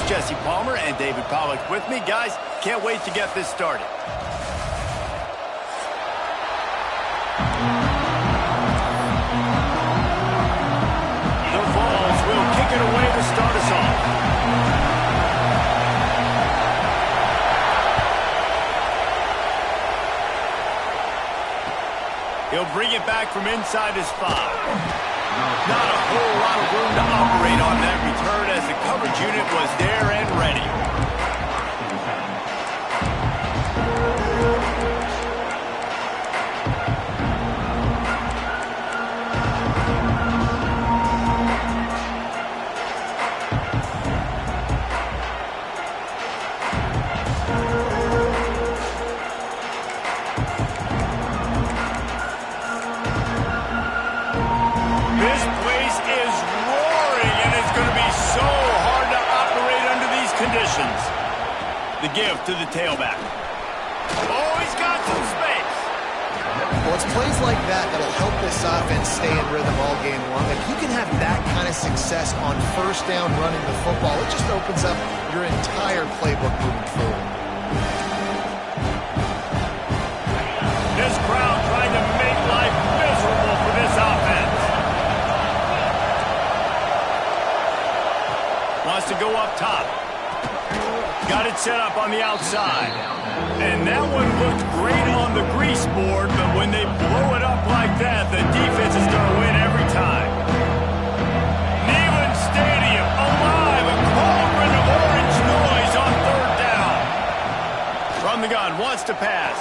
Jesse Palmer and David Pollack with me. Guys, can't wait to get this started. The Vols will kick it away to start us off. He'll bring it back from inside his 5. Not a whole lot of room to operate on that return as the coverage unit was there and ready. The give to the tailback. Oh, he's got some space. Well, it's plays like that that'll help this offense stay in rhythm all game long. If you can have that kind of success on first down running the football, it just opens up your entire playbook moving forward. This crowd trying to make life miserable for this offense. Wants to go up top. Got it set up on the outside. And that one looked great on the grease board, but when they blow it up like that, the defense is going to win every time. Neyland Stadium alive, a cauldron of orange noise on third down. From the gun, wants to pass.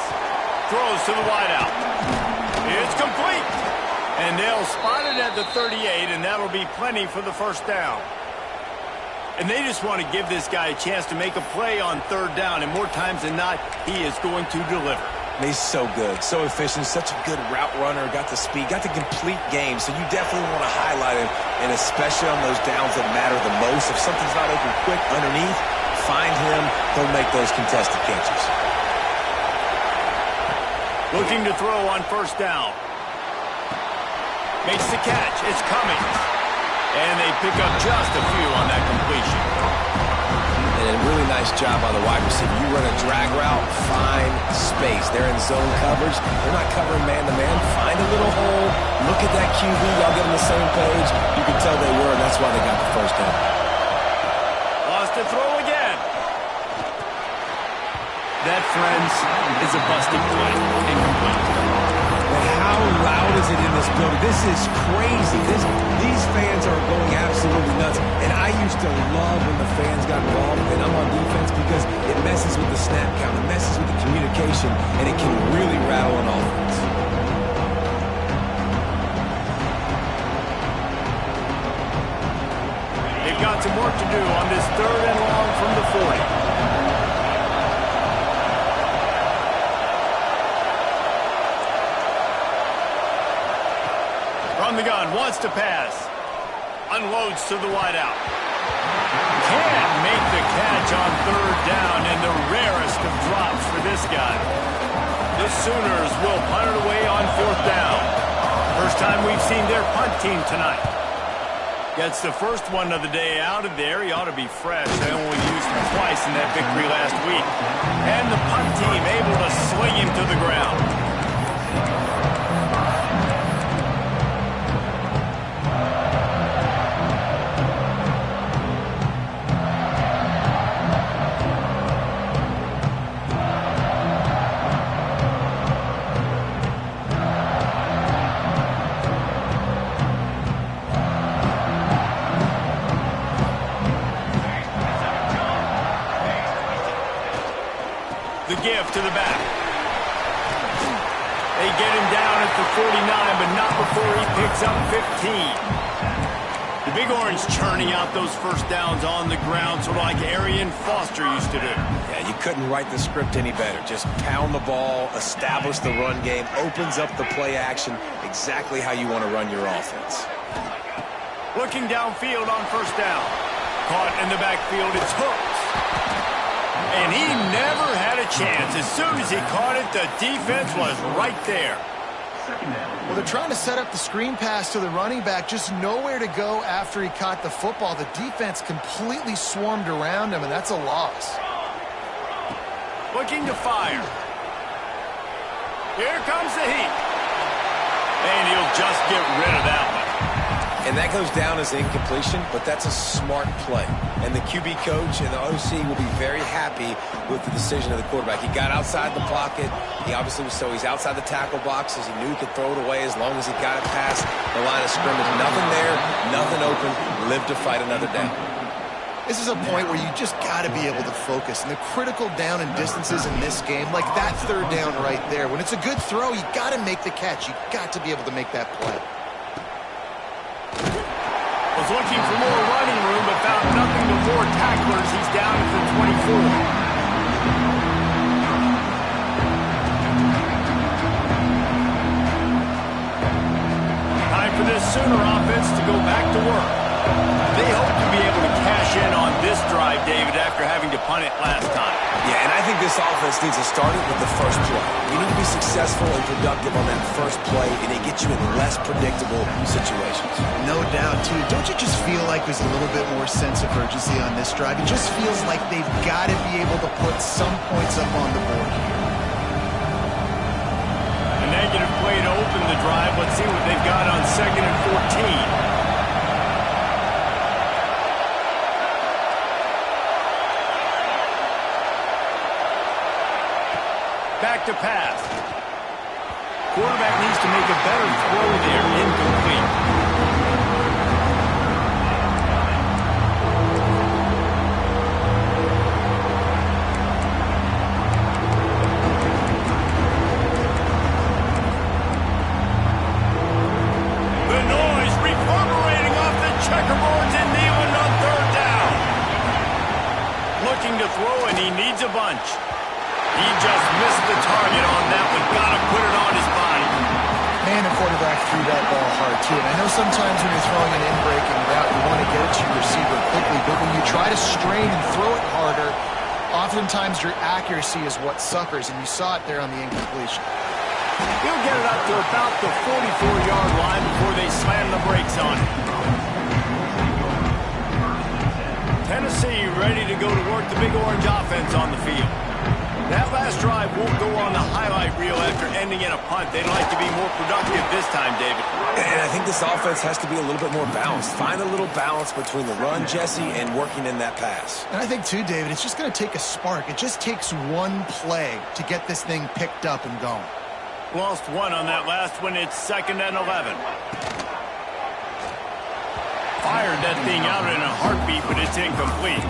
Throws to the wideout. It's complete. And they'll spot it at the 38, and that'll be plenty for the first down. And they just want to give this guy a chance to make a play on third down, and more times than not, he is going to deliver. He's so good, so efficient, such a good route runner, got the speed, got the complete game, so you definitely want to highlight him, and especially on those downs that matter the most. If something's not open quick underneath, find him, he'll make those contested catches. Looking to throw on first down. Makes the catch, it's coming. And they pick up just a few on that completion. And a really nice job on the wide receiver. You run a drag route, find space. They're in zone coverage. They're not covering man-to-man. Find a little hole. Look at that QB. Y'all get on the same page. You can tell they were, and that's why they got the first down. Lost to throw again. That, friends, is a busted play. Incomplete. How loud is it in this building? This is crazy. These fans are going absolutely nuts. And I used to love when the fans got involved, and I'm on defense because it messes with the snap count, it messes with the communication, and it can really rattle an offense. They've got some work to do on this third and long from the 40. From the gun, wants to pass. Unloads to the wideout. Can't make the catch on third down, and the rarest of drops for this guy. The Sooners will punt it away on fourth down. First time we've seen their punt team tonight. Gets the first one of the day out of there. He ought to be fresh. They only used him twice in that victory last week. And the punt team able to sling him to the ground. The give to the back. They get him down at the 49, but not before he picks up 15. The Big Orange churning out those first downs on the ground, sort of like Arian Foster used to do. Yeah, you couldn't write the script any better. Just pound the ball, establish the run game, opens up the play action, exactly how you want to run your offense. Looking downfield on first down. Caught in the backfield, it's hooked. And he never had a chance. As soon as he caught it, the defense was right there. Well, they're trying to set up the screen pass to the running back, just nowhere to go after he caught the football. The defense completely swarmed around him, and that's a loss. Looking to fire. Here comes the heat. And he'll just get rid of that one. And that goes down as incompletion, but that's a smart play. And the QB coach and the OC will be very happy with the decision of the quarterback. He got outside the pocket. He obviously was he's outside the tackle boxes. He knew he could throw it away as long as he got it past the line of scrimmage. Nothing there, nothing open. Live to fight another down. This is a point where you just got to be able to focus. And the critical down and distances in this game, like that third down right there, when it's a good throw, you got to make the catch. You got to be able to make that play. Was looking for more running room, but found nothing but more tacklers. He's down at the 24. Time for this Sooner offense to go back to work. They hope to be able to cash in on this drive, David, after having to punt it last time. Yeah, and I think this offense needs to start it with the first play. You need to be successful and productive on that first play, and it gets you in less predictable situations. No doubt, too. Don't you just feel like there's a little bit more sense of urgency on this drive? It just feels like they've got to be able to put some points up on the board here. A negative play to open the drive. Let's see what they've got on 2nd and 14. Back to pass. Quarterback needs to make a better throw there. Incomplete. The noise reverberating off the checkerboards and Nealon on 3rd down. Looking to throw, and he needs a bunch. He just missed the target on that one. Got to put it on his body. Man, the quarterback threw that ball hard, too. And I know sometimes when you're throwing an in-breaking route, you want to get it to your receiver quickly. But when you try to strain and throw it harder, oftentimes your accuracy is what suffers. And you saw it there on the incompletion. He'll get it up to about the 44-yard line before they slam the brakes on it. Tennessee ready to go to work the Big Orange offense on the field. That last drive won't go on the highlight reel after ending in a punt. They'd like to be more productive this time, David. And I think this offense has to be a little bit more balanced. Find a little balance between the run, Jesse, and working in that pass. And I think, too, David, it's just going to take a spark. It just takes one play to get this thing picked up and going. Lost one on that last one. It's 2nd and 11. Fired that thing out in a heartbeat, but it's incomplete.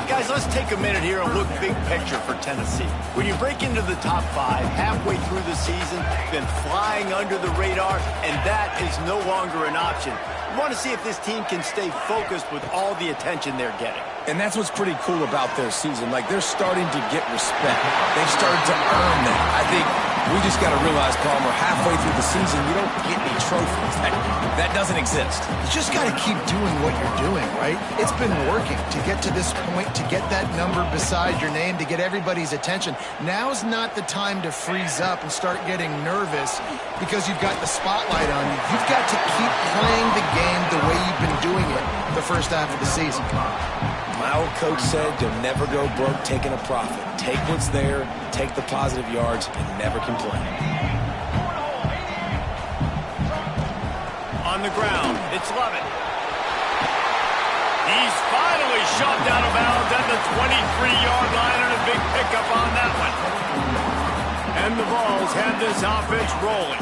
Guys, let's take a minute here and look big picture for Tennessee. When you break into the top 5 halfway through the season, been flying under the radar, and that is no longer an option. You want to see if this team can stay focused with all the attention they're getting. And that's what's pretty cool about their season. Like, they're starting to get respect. They've started to earn that. I think we just got to realize, Palmer, halfway through the season, you don't get any trophies. That doesn't exist. You just got to keep doing what you're doing, right? It's been working to get to this point, to get that number beside your name, to get everybody's attention. Now's not the time to freeze up and start getting nervous because you've got the spotlight on you. You've got to keep playing the game the way you've been doing it the first half of the season. My old coach said, you'll never go broke taking a profit. Take what's there, take the positive yards, and never complain. On the ground, it's Lovett. He's finally shoved out of bounds at the 23-yard line, and a big pickup on that one. And the Vols have this offense rolling.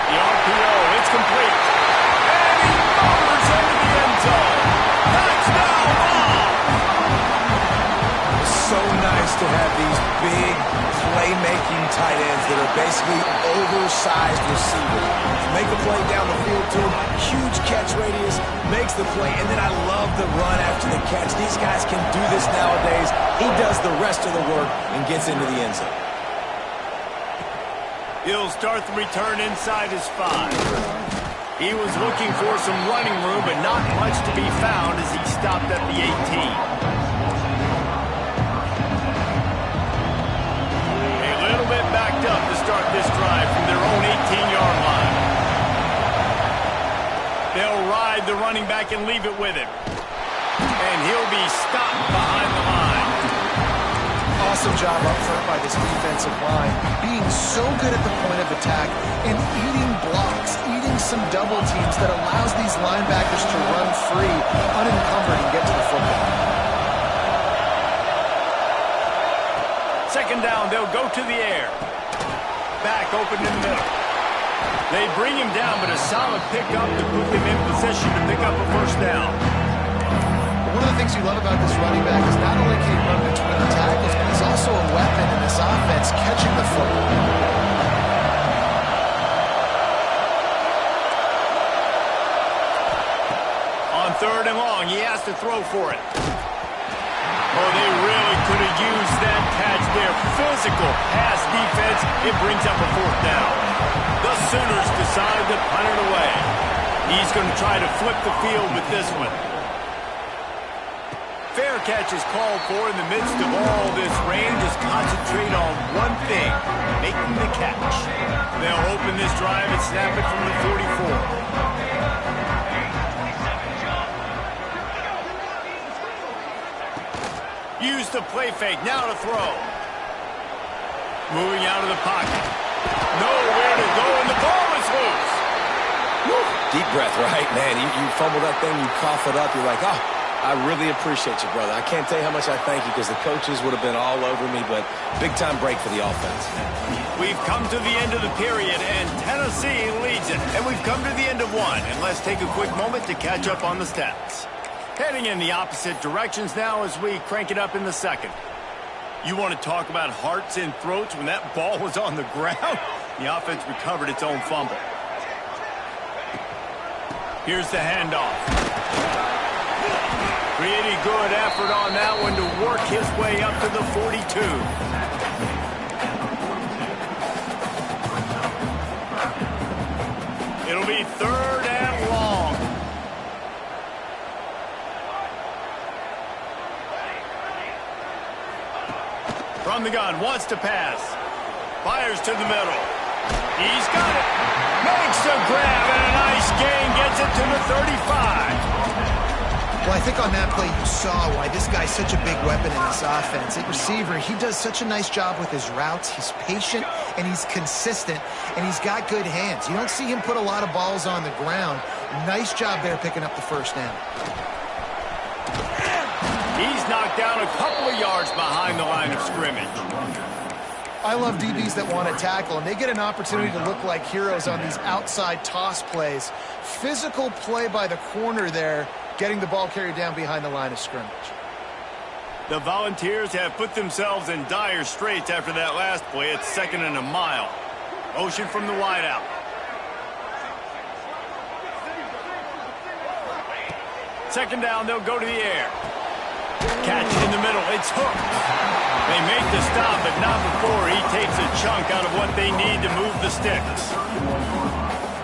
The RPO, it's complete. And he bombers into the end zone. Touchdown, Vols! It's so nice to have these big playmaking tight ends that are basically oversized receivers. Make a play down the field to him, huge catch radius, makes the play, and then I love the run after the catch. These guys can do this nowadays. He does the rest of the work and gets into the end zone. He'll start the return inside his 5. He was looking for some running room, but not much to be found as he stopped at the 18. this drive from their own 18-yard line. They'll ride the running back and leave it with him. And he'll be stopped behind the line. Awesome job up front by this defensive line, being so good at the point of attack and eating blocks, eating some double teams that allows these linebackers to run free, unencumbered, and get to the football. Second down, they'll go to the air. Back open in the middle. They bring him down, but a solid pickup to put them in position to pick up a first down. One of the things you love about this running back is not only can he run between the tackles, but he's also a weapon in this offense catching the football. On third and long, he has to throw for it. Oh, they really could have used that catch there. Physical pass defense. It brings up a fourth down. The Sooners decide to punt it away. He's going to try to flip the field with this one. Fair catch is called for in the midst of all this rain. Just concentrate on one thing, making the catch. They'll open this drive and snap it from the 44. Use the play fake, now to throw. Moving out of the pocket. Nowhere to go, and the ball is loose. Woo. Deep breath, right, man? You fumble that thing, you cough it up, you're like, oh, I really appreciate you, brother. I can't tell you how much I thank you because the coaches would have been all over me, but big-time break for the offense. We've come to the end of the period, and Tennessee leads it. And we've come to the end of one, and let's take a quick moment to catch up on the stats. Heading in the opposite directions now as we crank it up in the second. You want to talk about hearts and throats when that ball was on the ground? The offense recovered its own fumble. Here's the handoff. Pretty good effort on that one to work his way up to the 42. It'll be third and long. From the gun, wants to pass. Fires to the middle. He's got it. Makes a grab and a nice gain. Gets it to the 35. Well, I think on that play you saw why this guy's such a big weapon in this offense. At receiver, he does such a nice job with his routes. He's patient, and he's consistent, and he's got good hands. You don't see him put a lot of balls on the ground. Nice job there picking up the first down. He's knocked down a couple of yards behind the line of scrimmage. I love DBs that want to tackle, and they get an opportunity to look like heroes on these outside toss plays. Physical play by the corner there, getting the ball carried down behind the line of scrimmage. The Volunteers have put themselves in dire straits after that last play. It's second and a mile. Motion from the wideout. Second down, they'll go to the air. Catch in the middle. It's hooked. They make the stop, but not before he takes a chunk out of what they need to move the sticks.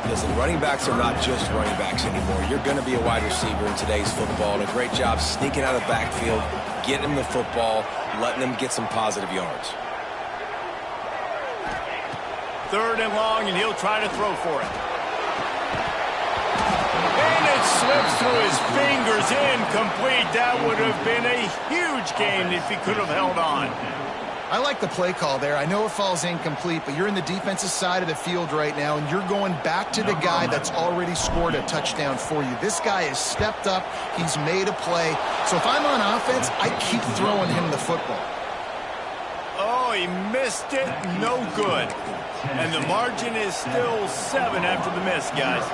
Listen, running backs are not just running backs anymore. You're going to be a wide receiver in today's football, and a great job sneaking out of the backfield, getting them the football, letting them get some positive yards. Third and long, and he'll try to throw for it. And it slips through his fingers, incomplete. That would have been a huge gain if he could have held on. I like the play call there. I know it falls incomplete, but you're in the defensive side of the field right now, and you're going back to the guy that's already scored a touchdown for you. This guy has stepped up. He's made a play. So if I'm on offense, I keep throwing him the football. Oh, he missed it. No good. And the margin is still 7 after the miss, guys.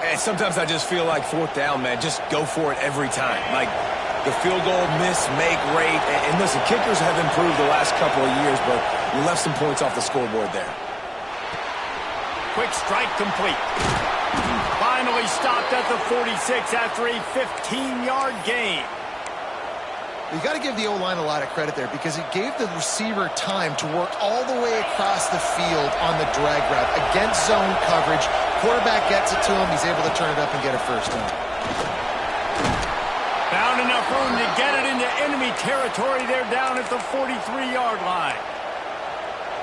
And sometimes I just feel like fourth down, man, just go for it every time. Like the field goal miss, make rate. And listen, kickers have improved the last couple of years, but you left some points off the scoreboard there. Quick strike complete. Finally stopped at the 46 after a 15-yard gain. You got to give the O-line a lot of credit there because it gave the receiver time to work all the way across the field on the drag route against zone coverage. Quarterback gets it to him. He's able to turn it up and get a first down. Found enough room to get it into enemy territory. They're down at the 43-yard line.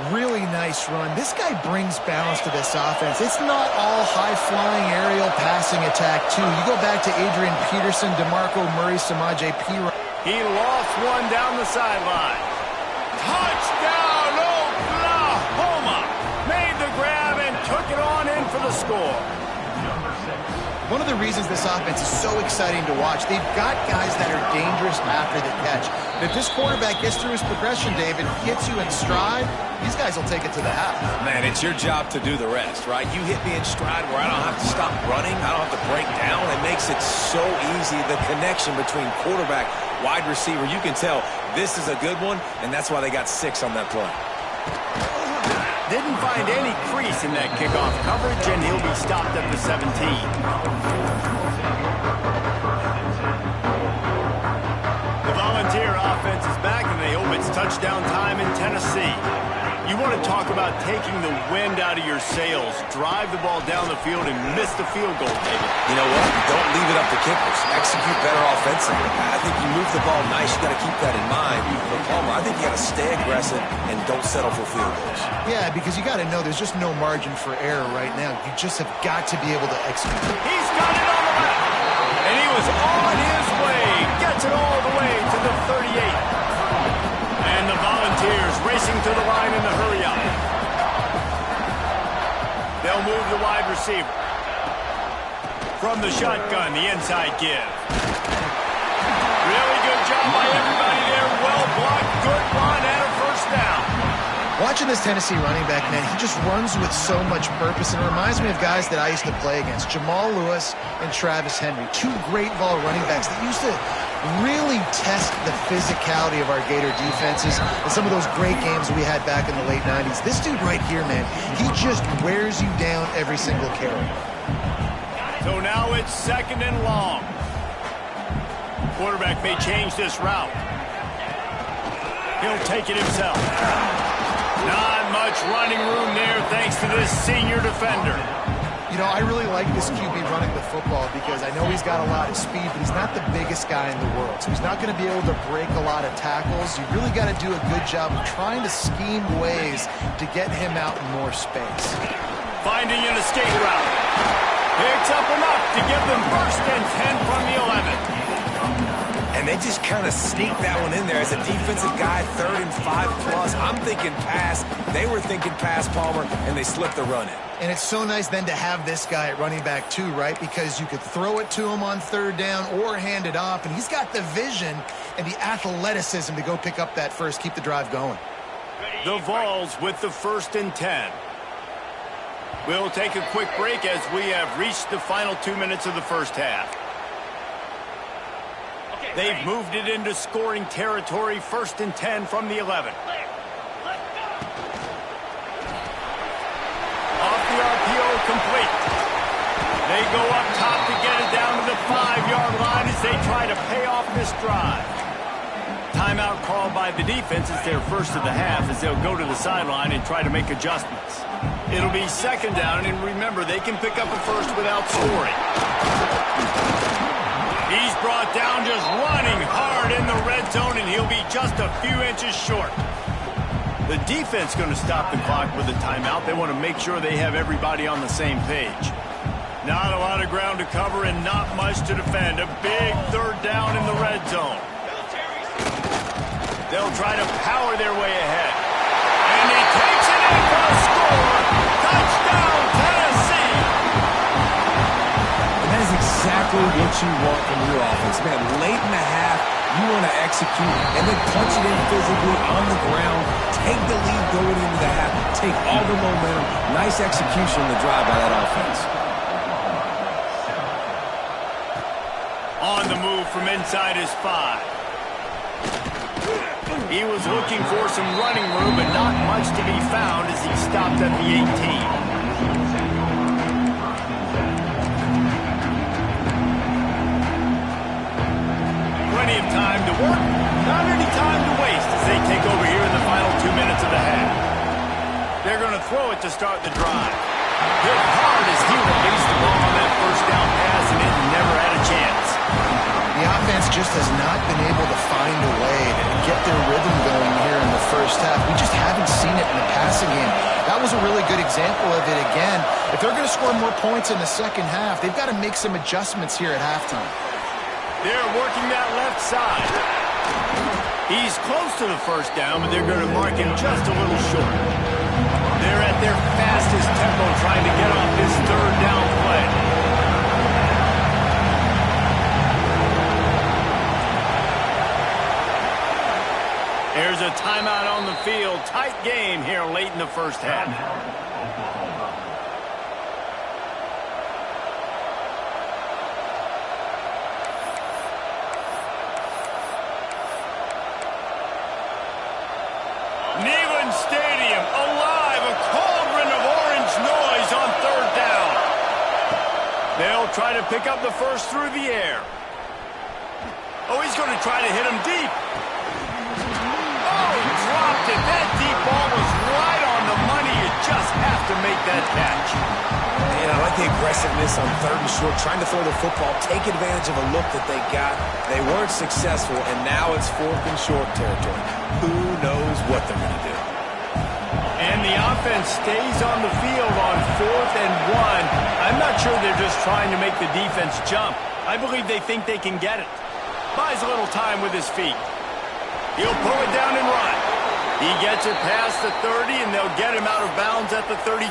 Really nice run. This guy brings balance to this offense. It's not all high-flying aerial passing attack, too. You go back to Adrian Peterson, DeMarco Murray, Samaje Perine. He lost one down the sideline. Touchdown, Oklahoma! Made the grab and took it on in for the score. One of the reasons this offense is so exciting to watch, they've got guys that are dangerous after the catch. If this quarterback gets through his progression, David, hits you in stride, these guys will take it to the house. Man, it's your job to do the rest, right? You hit me in stride where I don't have to stop running. I don't have to break down. It makes it so easy. The connection between quarterback, wide receiver, you can tell this is a good one, and that's why they got 6 on that play. Didn't find any crease in that kickoff coverage, and he'll be stopped at the 17. The Volunteer offense is back, and they hope it's touchdown time in Tennessee. You want to talk about taking the wind out of your sails. Drive the ball down the field and miss the field goal, David. You know what? Don't leave it up to kickers. Execute better offensively. I think you move the ball nice. You got to keep that in mind. For Palmer, I think you got to stay aggressive and don't settle for field goals. Yeah, because you got to know there's just no margin for error right now. You just have got to be able to execute. He's got it on the left. And he was on his way. Gets it all the way to the 38. And the Volunteers racing to the line in the hurry-up. They'll move the wide receiver. From the shotgun, the inside give. Really good job by everybody there. Well blocked, good run, and a first down. Watching this Tennessee running back, man, he just runs with so much purpose, and it reminds me of guys that I used to play against, Jamal Lewis and Travis Henry, 2 great Vol running backs that used to really test the physicality of our Gator defenses in some of those great games we had back in the late 90s. This dude right here, man, he just wears you down every single carry. So now it's 2nd and long. Quarterback may change this route. He'll take it himself. Not much running room there thanks to this senior defender. You know, I really like this QB running the football because I know he's got a lot of speed, but he's not the biggest guy in the world. So he's not going to be able to break a lot of tackles. You really got to do a good job of trying to scheme ways to get him out in more space. Finding an escape route. Picks up enough to give them 1st and 10 from the 11. And they just kind of sneak that one in there as a defensive guy, 3rd and 5 plus. I'm thinking pass. They were thinking pass, Palmer, and they slipped the run in. And it's so nice then to have this guy at running back too, right? Because you could throw it to him on 3rd down or hand it off, and he's got the vision and the athleticism to go pick up that first, keep the drive going. The Vols with the 1st and 10. We'll take a quick break as we have reached the final 2 minutes of the first half. They've moved it into scoring territory, 1st and 10 from the 11. Off the RPO, complete. They go up top to get it down to the 5-yard line as they try to pay off this drive. Timeout called by the defense. It's their first of the half as they'll go to the sideline and try to make adjustments. It'll be 2nd down, and remember, they can pick up a first without scoring. He's brought down just running hard in the red zone, and he'll be just a few inches short. The defense going to stop the clock with a timeout. They want to make sure they have everybody on the same page. Not a lot of ground to cover and not much to defend. A big 3rd down in the red zone. They'll try to power their way ahead. And he takes it in for a score. Touchdown, Tennessee! And that is exactly what you want from your offense. Man, late in the half, you want to execute and then punch it in physically on the ground. Take the lead going into the half. Take all the momentum. Nice execution on the drive by that offense. On the move from inside his 5. He was looking for some running room, but not much to be found as he stopped at the 18. Plenty of time to work, not any time to waste as they take over here in the final 2 minutes of the half. They're going to throw it to start the drive. Hit hard as he released the ball on that 1st down pass, and it never had a chance. The offense just has not been able to find a way to get their rhythm going here in the first half. We just haven't seen it in the past a really good example of it again. If they're going to score more points in the second half, they've got to make some adjustments here at halftime. They're working that left side. He's close to the first down, but they're going to mark him just a little short. They're at their fastest tempo trying to get off this third down play. There's a timeout on the field. Tight game here late in the first half. Neyland Stadium, alive, a cauldron of orange noise on third down. They'll try to pick up the first through the air. Oh, he's going to try to hit him deep. Oh, he dropped it. That deep ball was right on the money. You just have to make that catch. And I like the aggressiveness on third and short, trying to throw the football, take advantage of a look that they got. They weren't successful, and now it's fourth and short territory. Who knows what they're going to do? And the offense stays on the field on 4th and 1. I'm not sure they're just trying to make the defense jump. I believe they think they can get it. Buys a little time with his feet. He'll pull it down and run. He gets it past the 30, and they'll get him out of bounds at the 32.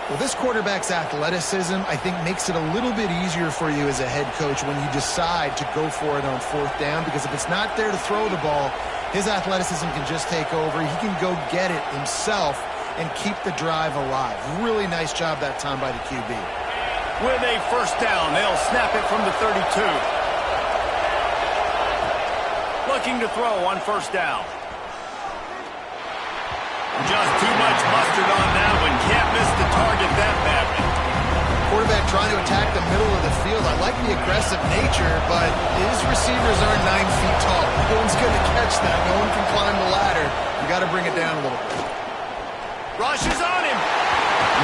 Well, this quarterback's athleticism, I think, makes it a little bit easier for you as a head coach when you decide to go for it on 4th down, because if it's not there to throw the ball, his athleticism can just take over. He can go get it himself and keep the drive alive. Really nice job that time by the QB. With a first down, they'll snap it from the 32. Looking to throw on first down. Just too much mustard on that one. Can't miss the target that badly. Quarterback trying to attack the middle of the field. I like the aggressive nature, but his receivers aren't 9 feet tall. No one's going to catch that. No one can climb the ladder. You got to bring it down a little bit. Rush is on him.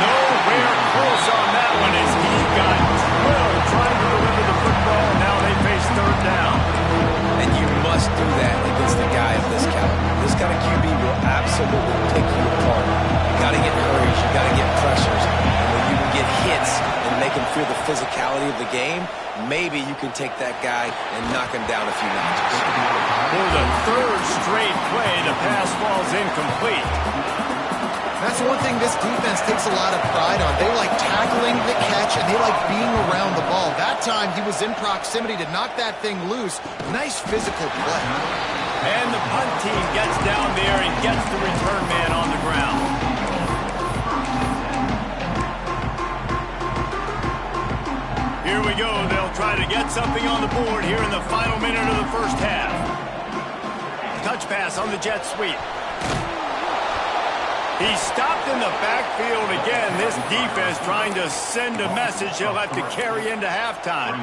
Nowhere close on that one as he got drilled trying to deliver the football. Now they face third down. And you must do that against a guy of this caliber. This kind of QB will absolutely pick you apart. You got to get hurries. You got to get pressures. And when you can get hits and make him feel the physicality of the game, maybe you can take that guy and knock him down a few notches. For the third straight play, the pass falls incomplete. That's one thing this defense takes a lot of pride on. They like tackling the catch, and they like being around the ball. That time, he was in proximity to knock that thing loose. Nice physical play. And the punt team gets down there and gets the return man on the ground. Here we go. They'll try to get something on the board here in the final minute of the first half. Touch pass on the jet sweep. He's stopped in the backfield again. This defense trying to send a message he'll have to carry into halftime.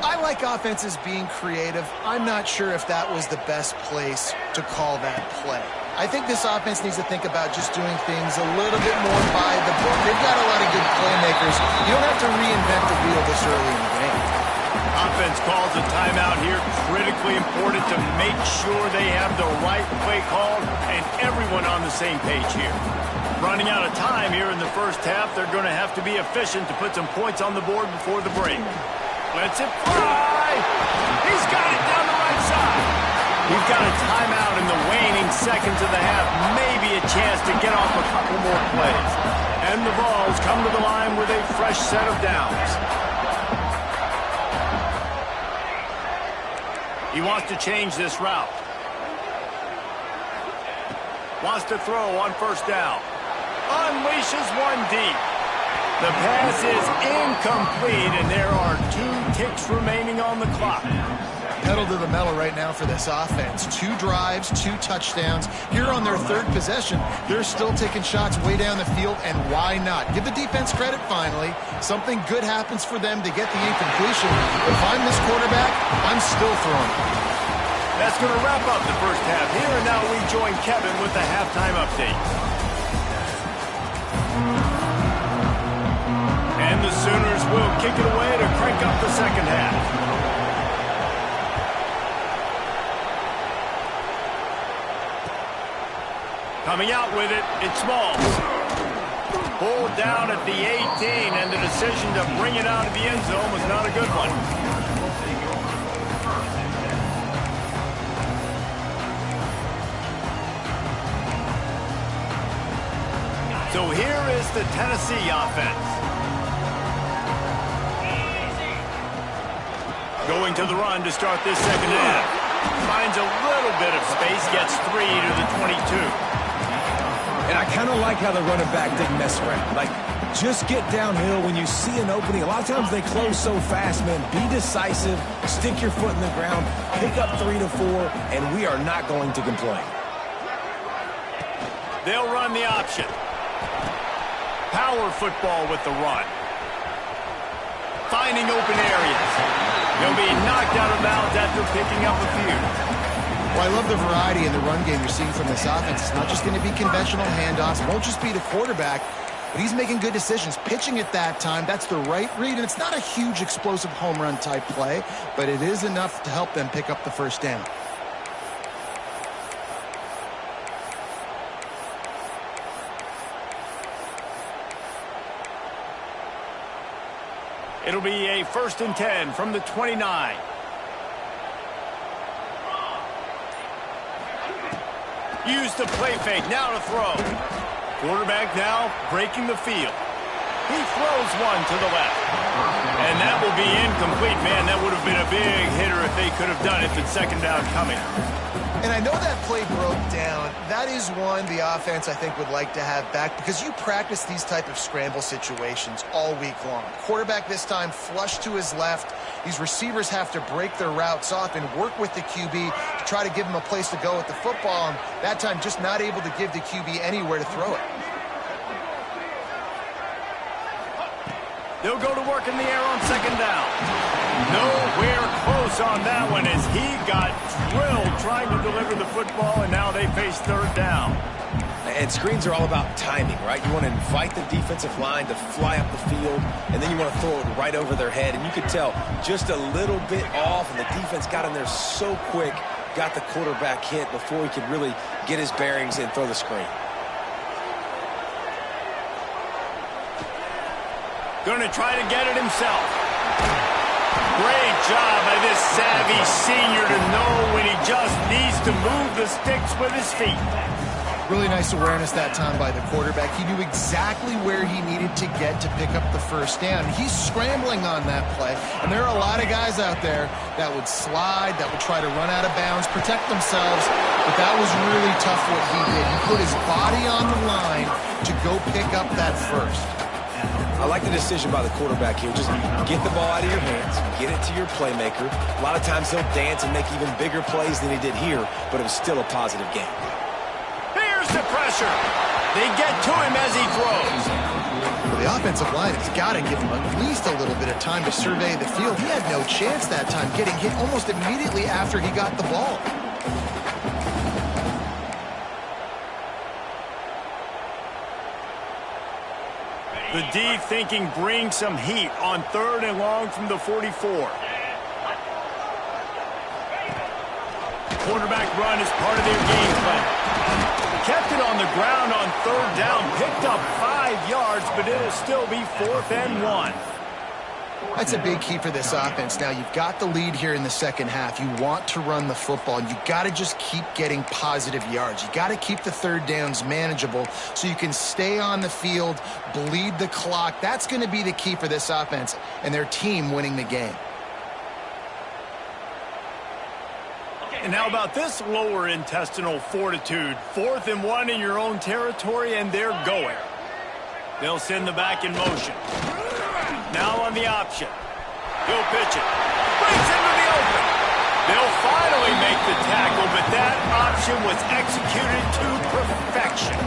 I like offenses being creative. I'm not sure if that was the best place to call that play. I think this offense needs to think about just doing things a little bit more by the book. They've got a lot of good playmakers. You don't have to reinvent the wheel this early in the game. Offense calls a timeout here. Critically important to make sure they have the right play called and everyone on the same page here. Running out of time here in the first half, they're going to have to be efficient to put some points on the board before the break. Lets it fly. He's got it down the right side. We've got a timeout in the waning seconds of the half. Maybe a chance to get off a couple more plays. And the Vols come to the line with a fresh set of downs. He wants to change this route. Wants to throw on first down. Unleashes one deep. The pass is incomplete, and there are 2 ticks remaining on the clock. Pedal to the metal right now for this offense. 2 drives, 2 touchdowns. Here on their third possession, they're still taking shots way down the field, and why not? Give the defense credit finally. Something good happens for them to get the incompletion. If I'm this quarterback, I'm still throwing it. That's going to wrap up the first half here, and now we join Kevin with the halftime update. And the Sooners will kick it away to crank up the second half. Coming out with it, it's Vols. Pulled down at the 18, and the decision to bring it out of the end zone was not a good one. So here is the Tennessee offense. Going to the run to start this second half. Finds a little bit of space, gets 3 to the 22. And I kind of like how the running back didn't mess around. Like, just get downhill when you see an opening. A lot of times they close so fast, man. Be decisive, stick your foot in the ground, pick up 3 to 4, and we are not going to complain. They'll run the option. Power football with the run. Finding open areas. He'll be knocked out of bounds after picking up a few. Well, I love the variety in the run game you're seeing from this offense. It's not just going to be conventional handoffs. It won't just be the quarterback, but he's making good decisions. Pitching at that time, that's the right read, and it's not a huge explosive home run type play, but it is enough to help them pick up the first down. It'll be a 1st and 10 from the 29. Use the play fake, now to throw. Quarterback now breaking the field. He throws one to the left. And that will be incomplete, man. That would have been a big hitter if they could have done it, but second down coming. And I know that play broke down. That is one the offense, I think, would like to have back because you practice these type of scramble situations all week long. Quarterback this time flush to his left. These receivers have to break their routes off and work with the QB to try to give him a place to go with the football. And that time just not able to give the QB anywhere to throw it. They'll go to work in the air on second down. Nowhere close on that one as he got drilled trying to deliver the football, and now they face third down. And screens are all about timing, right? You want to invite the defensive line to fly up the field, and then you want to throw it right over their head. And you could tell just a little bit off, and the defense got in there so quick, got the quarterback hit before he could really get his bearings and throw the screen. Going to try to get it himself. Great job by this savvy senior to know when he just needs to move the sticks with his feet. Really nice awareness that time by the quarterback. He knew exactly where he needed to get to pick up the first down. He's scrambling on that play, and there are a lot of guys out there that would slide, that would try to run out of bounds, protect themselves, but that was really tough what he did. He put his body on the line to go pick up that first. I like the decision by the quarterback here. Just get the ball out of your hands, get it to your playmaker. A lot of times he'll dance and make even bigger plays than he did here, but it was still a positive game. Here's the pressure. They get to him as he throws. Well, the offensive line has got to give him at least a little bit of time to survey the field. He had no chance that time, getting hit almost immediately after he got the ball. The D thinking bring some heat on 3rd and long from the 44. Quarterback run is part of their game plan. Kept it on the ground on 3rd down, picked up 5 yards, but it'll still be 4th and 1. That's a big key for this offense. Now, you've got the lead here in the second half. You want to run the football, and you got to just keep getting positive yards. You got to keep the 3rd downs manageable so you can stay on the field, bleed the clock. That's going to be the key for this offense and their team winning the game. And how about this lower intestinal fortitude? 4th and 1 in your own territory, and they're going. They'll send the back in motion. Now on the option. He'll pitch it. Brings into the open. They'll finally make the tackle, but that option was executed to perfection.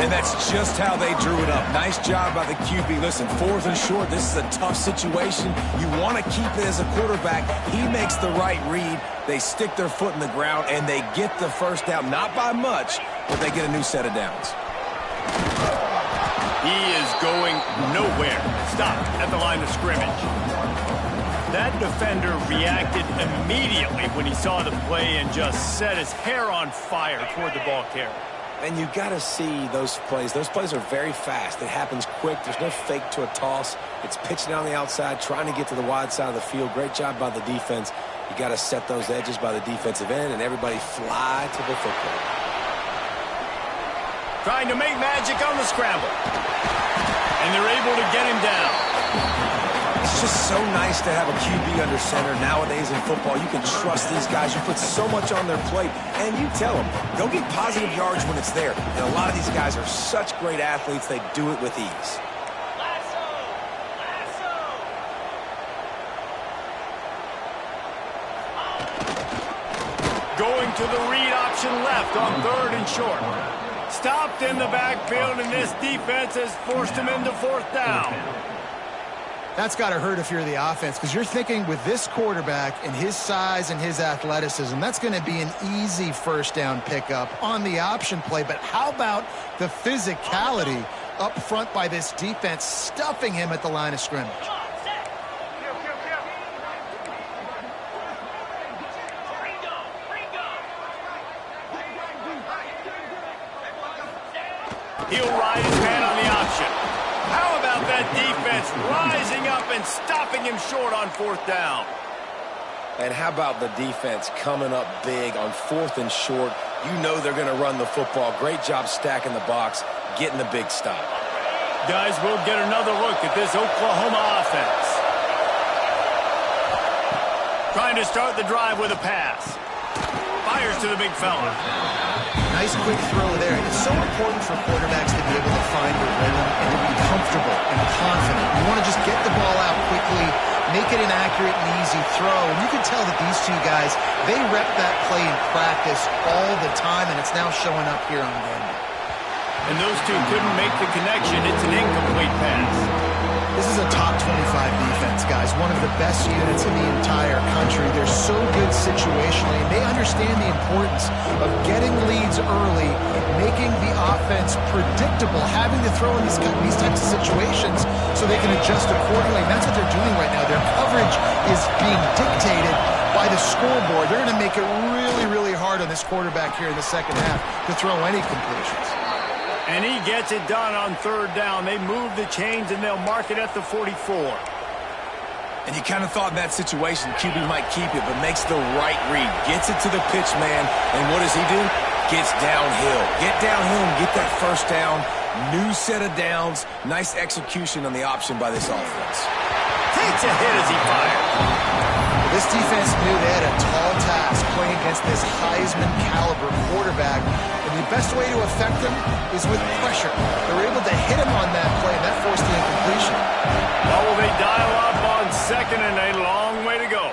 And that's just how they drew it up. Nice job by the QB. Listen, 4th and short, this is a tough situation. You want to keep it as a quarterback. He makes the right read. They stick their foot in the ground, and they get the first down. Not by much, but they get a new set of downs. He is going nowhere. Stop at the line of scrimmage. That defender reacted immediately when he saw the play and just set his hair on fire toward the ball carrier. And you got to see those plays. Those plays are very fast. It happens quick. There's no fake to a toss. It's pitching down the outside, trying to get to the wide side of the field. Great job by the defense. You got to set those edges by the defensive end, and everybody fly to the football. Trying to make magic on the scramble. And they're able to get him down. It's just so nice to have a QB under center nowadays in football. You can trust these guys. You put so much on their plate, and you tell them, go get positive yards when it's there. And a lot of these guys are such great athletes, they do it with ease. Going to the read option left on 3rd and short. Stopped in the backfield, and this defense has forced him into 4th down. That's got to hurt if you're the offense, because you're thinking with this quarterback and his size and his athleticism, that's going to be an easy 1st down pickup on the option play. But how about the physicality up front by this defense, stuffing him at the line of scrimmage? He'll ride his man on the option. How about that defense rising up and stopping him short on 4th down? And how about the defense coming up big on 4th and short? You know they're going to run the football. Great job stacking the box, getting the big stop. Guys, we'll get another look at this Oklahoma offense. Trying to start the drive with a pass. Fires to the big fella. Nice quick throw there. It's so important for quarterbacks to be able to find their rhythm and to be comfortable and confident. You want to just get the ball out quickly, make it an accurate and easy throw. And you can tell that these two guys, they rep that play in practice all the time, and it's now showing up here on game day. And those two couldn't make the connection. It's an incomplete pass. This is a top 25 defense, guys. One of the best units in the entire country. They're so good situationally, and they understand the importance of getting leads early, making the offense predictable, having to throw in these types of situations so they can adjust accordingly. And that's what they're doing right now. Their coverage is being dictated by the scoreboard. They're going to make it really, really hard on this quarterback here in the second half to throw any completions. And he gets it done on 3rd down. They move the chains, and they'll mark it at the 44. And you kind of thought in that situation QB might keep it, but makes the right read. Gets it to the pitch man, and what does he do? Gets downhill. Get downhill and get that 1st down. New set of downs. Nice execution on the option by this offense. Takes a hit as he fired. This defense knew they had a tall task playing against this Heisman-caliber quarterback, and the best way to affect him is with pressure. They were able to hit him on that play, and that forced the incompletion. Well, will they dial up on 2nd and a long way to go?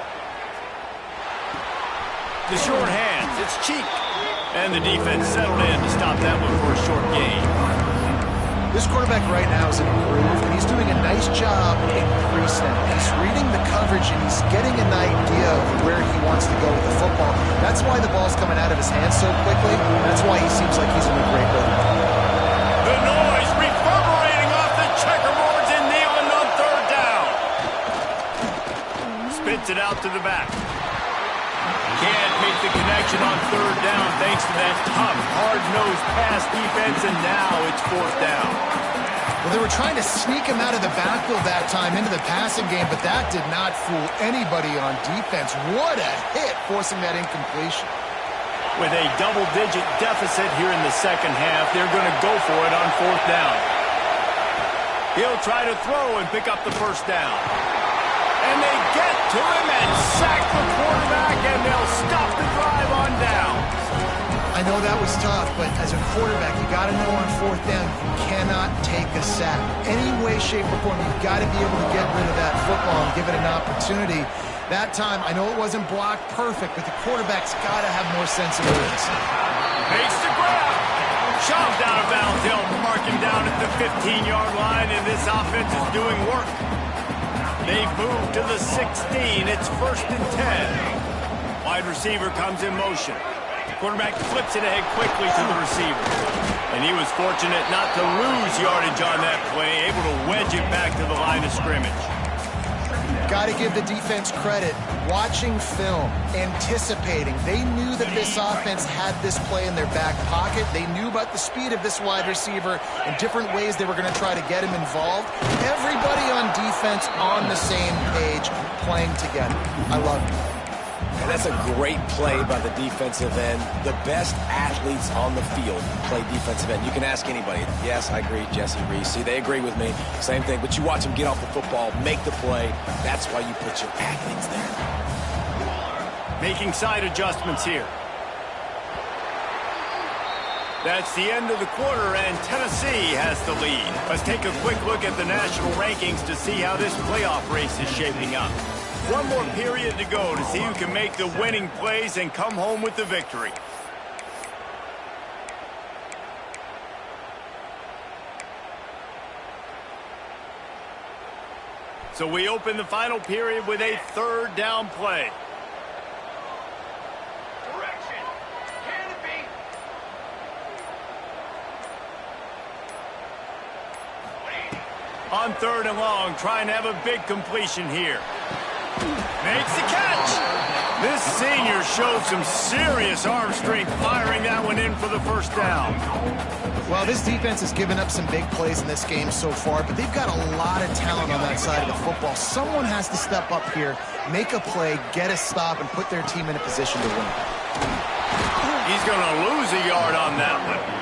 The short hands, it's cheap. And the defense settled in to stop that one for a short gain. This quarterback right now is in a groove, and he's doing a nice job in pre-snap. He's reading the coverage, and he's getting an idea of where he wants to go with the football. That's why the ball's coming out of his hands so quickly. That's why he seems like he's in a great rhythm. The noise reverberating off the checkerboards and kneeling on 3rd down. Spits it out to the back. Can't make the connection on 3rd down thanks to that tough, hard-nosed pass defense, and now it's 4th down. Well, they were trying to sneak him out of the backfield that time into the passing game, but that did not fool anybody on defense. What a hit, forcing that incompletion. With a double-digit deficit here in the second half, they're going to go for it on 4th down. He'll try to throw and pick up the 1st down. And they get to him and sack the quarterback, and they'll stop the drive on down. I know that was tough, but as a quarterback, you got to know on 4th down, you cannot take a sack. Any way, shape, or form, you've got to be able to get rid of that football and give it an opportunity. That time, I know it wasn't blocked perfect, but the quarterback's got to have more sensibilities. Makes the grab. Shoved out of bounds. They'll mark him down at the 15-yard line, and this offense is doing work. They've moved to the 16. It's 1st and 10. Wide receiver comes in motion. Quarterback flips it ahead quickly to the receiver. And he was fortunate not to lose yardage on that play, able to wedge it back to the line of scrimmage. Got to give the defense credit. Watching film, anticipating. They knew that this offense had this play in their back pocket. They knew about the speed of this wide receiver and different ways they were going to try to get him involved. Everybody on defense on the same page, playing together. I love it. And that's a great play by the defensive end. The best athletes on the field play defensive end. You can ask anybody. Yes, I agree, Jesse Reese. See, they agree with me. Same thing. But you watch them get off the football, make the play. That's why you put your athletes there. Making side adjustments here. That's the end of the quarter, and Tennessee has the lead. Let's take a quick look at the national rankings to see how this playoff race is shaping up. One more period to go to see who can make the winning plays and come home with the victory. So we open the final period with a third down play. Direction. Canopy. On third and long, trying to have a big completion here. Makes the catch. This senior showed some serious arm strength firing that one in for the first down. Well, this defense has given up some big plays in this game so far, but they've got a lot of talent on that side of the football. Someone has to step up here, make a play, get a stop, and put their team in a position to win. He's going to lose a yard on that one.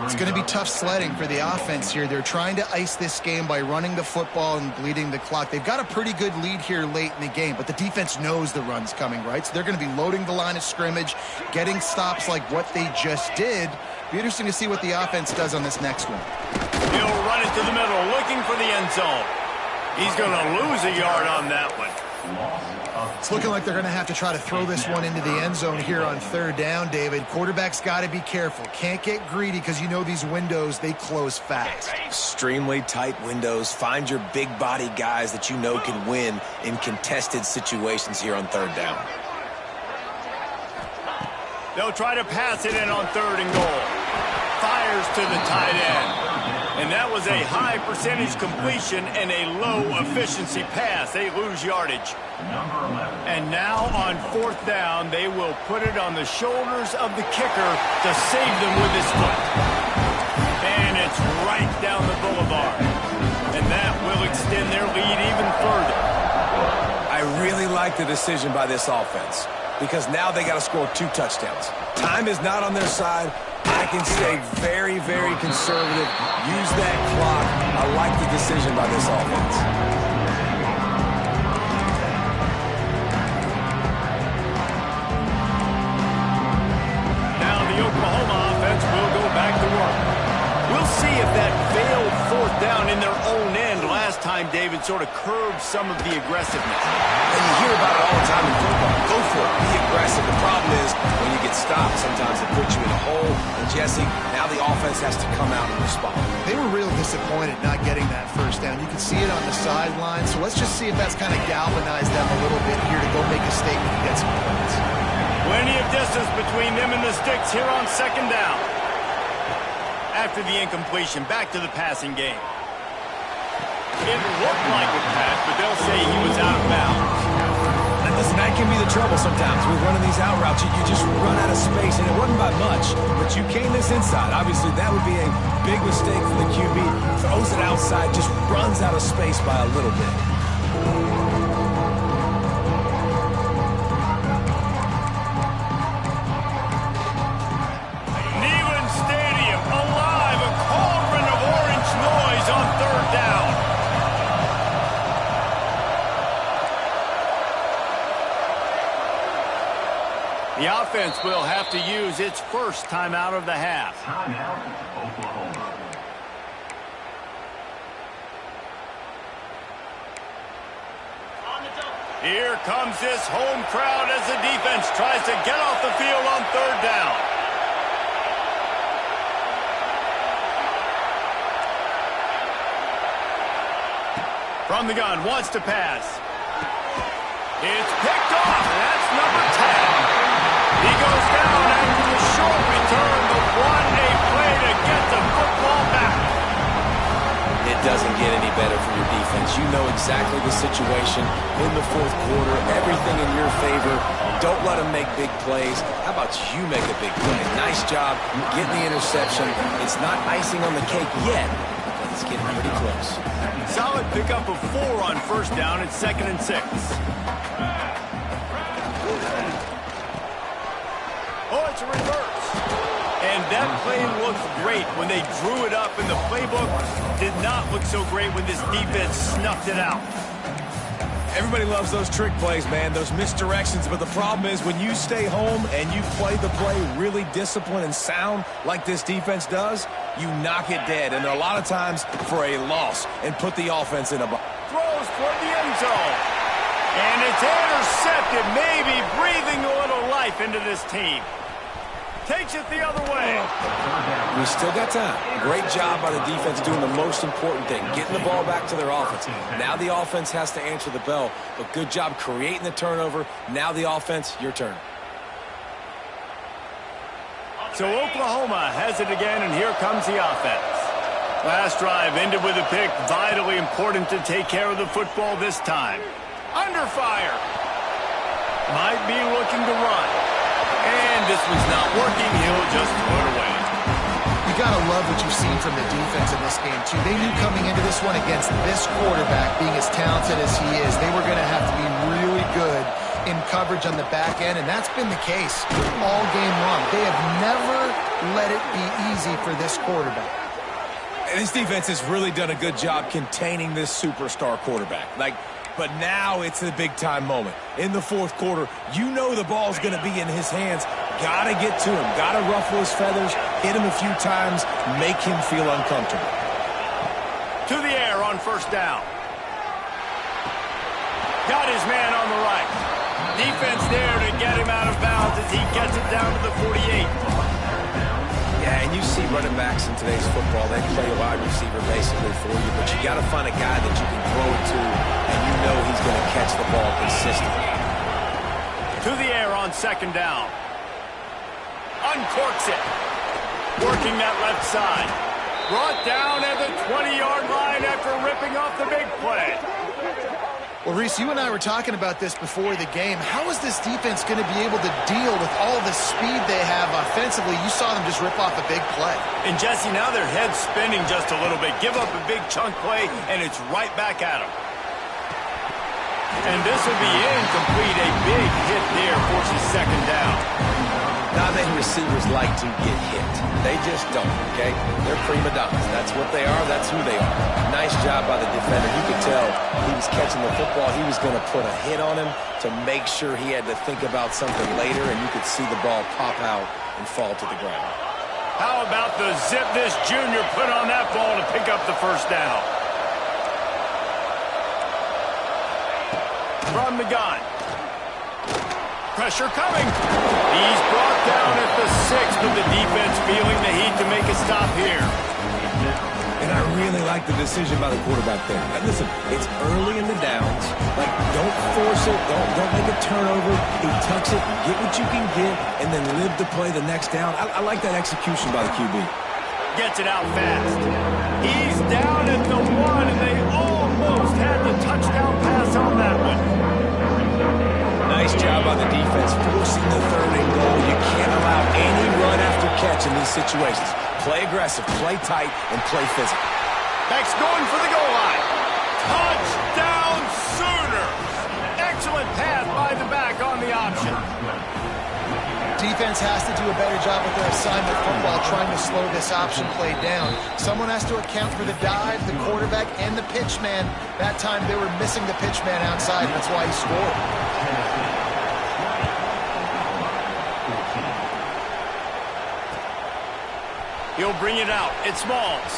It's going to be tough sledding for the offense here. They're trying to ice this game by running the football and bleeding the clock. They've got a pretty good lead here late in the game, but the defense knows the run's coming, right? So they're going to be loading the line of scrimmage, getting stops like what they just did. Be interesting to see what the offense does on this next one. He'll run it to the middle, looking for the end zone. He's going to lose a yard on that one. It's looking like they're going to have to try to throw this one into the end zone here on third down, David. Quarterback's got to be careful. Can't get greedy because you know these windows, they close fast. Extremely tight windows. Find your big body guys that you know can win in contested situations here on third down. They'll try to pass it in on third and goal. Fires to the tight end. And that was a high percentage completion and a low efficiency pass. They lose yardage. And now on fourth down, they will put it on the shoulders of the kicker to save them with his foot. And it's right down the boulevard. And that will extend their lead even further. I really like the decision by this offense because now they got to score 2 touchdowns. Time is not on their side. I can stay very, very conservative. Use that clock. I like the decision by this offense. Now the Oklahoma offense will go back to work. We'll see if that failed fourth down in their own end last time, David, sort of curbed some of the aggressiveness. And you hear about it all the time in football. Go for it. Be aggressive. The problem is when you get stopped, sometimes it puts you in a hole. And Jesse, now the offense has to come out and respond. They were real disappointed not getting that first down. You can see it on the sideline. So let's just see if that's kind of galvanized them a little bit here to go make a statement and get some points. Plenty of distance between them and the sticks here on second down. After the incompletion, back to the passing game. It looked like a pass, but they'll say he was out of bounds. And listen, that can be the trouble sometimes with running these out routes. You just run out of space, and it wasn't by much, but you came this inside. Obviously, that would be a big mistake for the QB. Throws it outside, just runs out of space by a little bit. The offense will have to use its first timeout of the half. Timeout, Oklahoma. Here comes this home crowd as the defense tries to get off the field on third down. From the gun, wants to pass. It's picked off. That's number 10. He goes down after the short return, but what a play to get the football back. It doesn't get any better for your defense. You know exactly the situation in the fourth quarter, everything in your favor. Don't let them make big plays. How about you make a big play? Nice job getting the interception. It's not icing on the cake yet, but it's getting pretty close. Solid pickup of 4 on first down at 2nd and 6. Oh, it's a reverse. And that play looked great when they drew it up, and the playbook did not look so great when this defense snuffed it out. Everybody loves those trick plays, man, those misdirections. But the problem is when you stay home and you play the play really disciplined and sound like this defense does, you knock it dead. And a lot of times for a loss and put the offense in a box. Throws toward the end zone. And it's intercepted, maybe breathing a little life into this team. Takes it the other way. We still got time. Great job by the defense doing the most important thing, getting the ball back to their offense. Now the offense has to answer the bell, but good job creating the turnover. Now the offense, your turn. So Oklahoma has it again, and here comes the offense. Last drive ended with a pick. Vitally important to take care of the football this time. Under fire. Might be looking to run. And this one's not working. He'll just throw it away. You got to love what you've seen from the defense in this game, too. They knew coming into this one against this quarterback, being as talented as he is, they were going to have to be really good in coverage on the back end, and that's been the case all game long. They have never let it be easy for this quarterback. And this defense has really done a good job containing this superstar quarterback. But now it's a big-time moment. In the fourth quarter, you know the ball's going to be in his hands. Got to get to him. Got to ruffle his feathers, hit him a few times, make him feel uncomfortable. To the air on first down. Got his man on the right. Defense there to get him out of bounds as he gets it down to the 48. Yeah, and you see running backs in today's football, they play a wide receiver basically for you, but you got to find a guy that you can throw it to, and you know he's going to catch the ball consistently. To the air on second down. Uncorks it. Working that left side. Brought down at the 20-yard line after ripping off the big play. Well, Reese, you and I were talking about this before the game. How is this defense going to be able to deal with all the speed they have offensively? You saw them just rip off a big play. And, Jesse, now their head's spinning just a little bit. Give up a big chunk play, and it's right back at them. And this will be incomplete. A big hit there forces second down. Not many receivers like to get hit. They just don't, okay? They're prima donnas. That's what they are. That's who they are. Nice job by the defender. You could tell he was catching the football. He was going to put a hit on him to make sure he had to think about something later, and you could see the ball pop out and fall to the ground. How about the zip this junior put on that ball to pick up the first down? From the gun. Pressure coming. He's brought down at the 6, but the defense feeling the heat to make a stop here. And I really like the decision by the quarterback there. And listen, it's early in the downs. Don't force it. Don't make a turnover. He tucks it, get what you can get, and then live to play the next down. I like that execution by the QB. Gets it out fast. He's down at the 1, and they almost had the touchdown pass on that one. Nice job by the defense forcing the 3rd and goal. You can't allow any run after catch in these situations. Play aggressive, play tight, and play physical. Beck's going for the goal line. Touchdown Sooners! Excellent pass by the back on the option. Defense has to do a better job with their assignment football, trying to slow this option play down. Someone has to account for the dive, the quarterback, and the pitch man. That time they were missing the pitch man outside, and that's why he scored. He'll bring it out. It's Vols.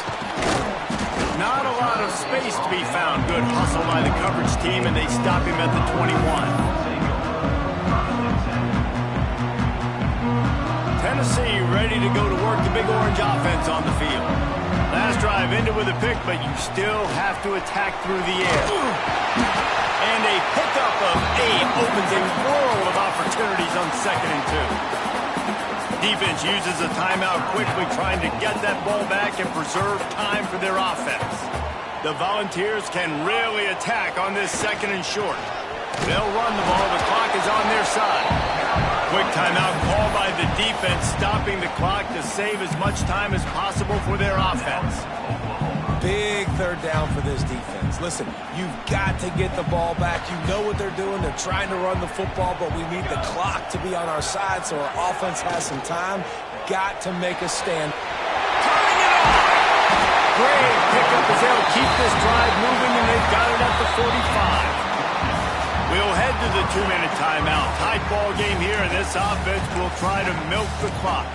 Not a lot of space to be found. Good hustle by the coverage team, and they stop him at the 21. Tennessee ready to go to work the Big Orange offense on the field. Last drive ended with a pick, but you still have to attack through the air. And a pickup of 8 opens a world of opportunities on 2nd and 2. Defense uses a timeout quickly, trying to get that ball back and preserve time for their offense. The Volunteers can really attack on this 2nd and short. They'll run the ball. The clock is on their side. Quick timeout called by the defense, stopping the clock to save as much time as possible for their offense. Big 3rd down for this defense. Listen, you've got to get the ball back. You know what they're doing. They're trying to run the football, but we need the clock to be on our side so our offense has some time. Got to make a stand. Turning it off! Great pickup as they'll keep this drive moving, and they've got it at the 45. We'll head to the 2-minute timeout. Tight ball game here, and this offense will try to milk the clock.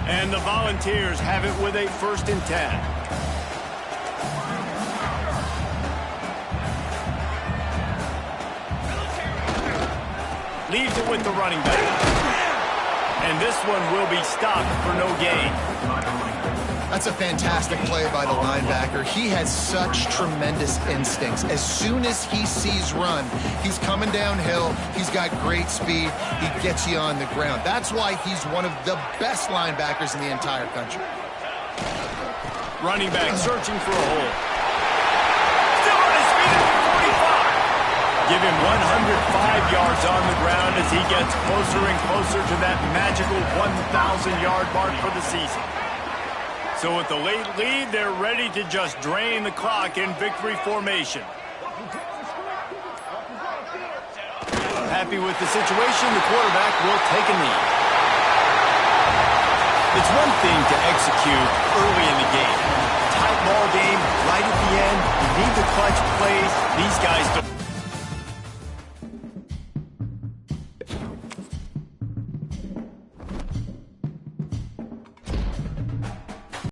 And the Volunteers have it with a 1st and 10. Leaves it with the running back. And this one will be stopped for no gain. That's a fantastic play by the linebacker. He has such tremendous instincts. As soon as he sees run, he's coming downhill. He's got great speed. He gets you on the ground. That's why he's one of the best linebackers in the entire country. Running back searching for a hole. Still on his feet at the 45. Give him 105 yards on the ground as he gets closer and closer to that magical 1,000-yard mark for the season. So with the late lead, they're ready to just drain the clock in victory formation. Happy with the situation, the quarterback will take a knee. It's one thing to execute early in the game. Tight ball game, right at the end, you need the clutch plays. These guys don't.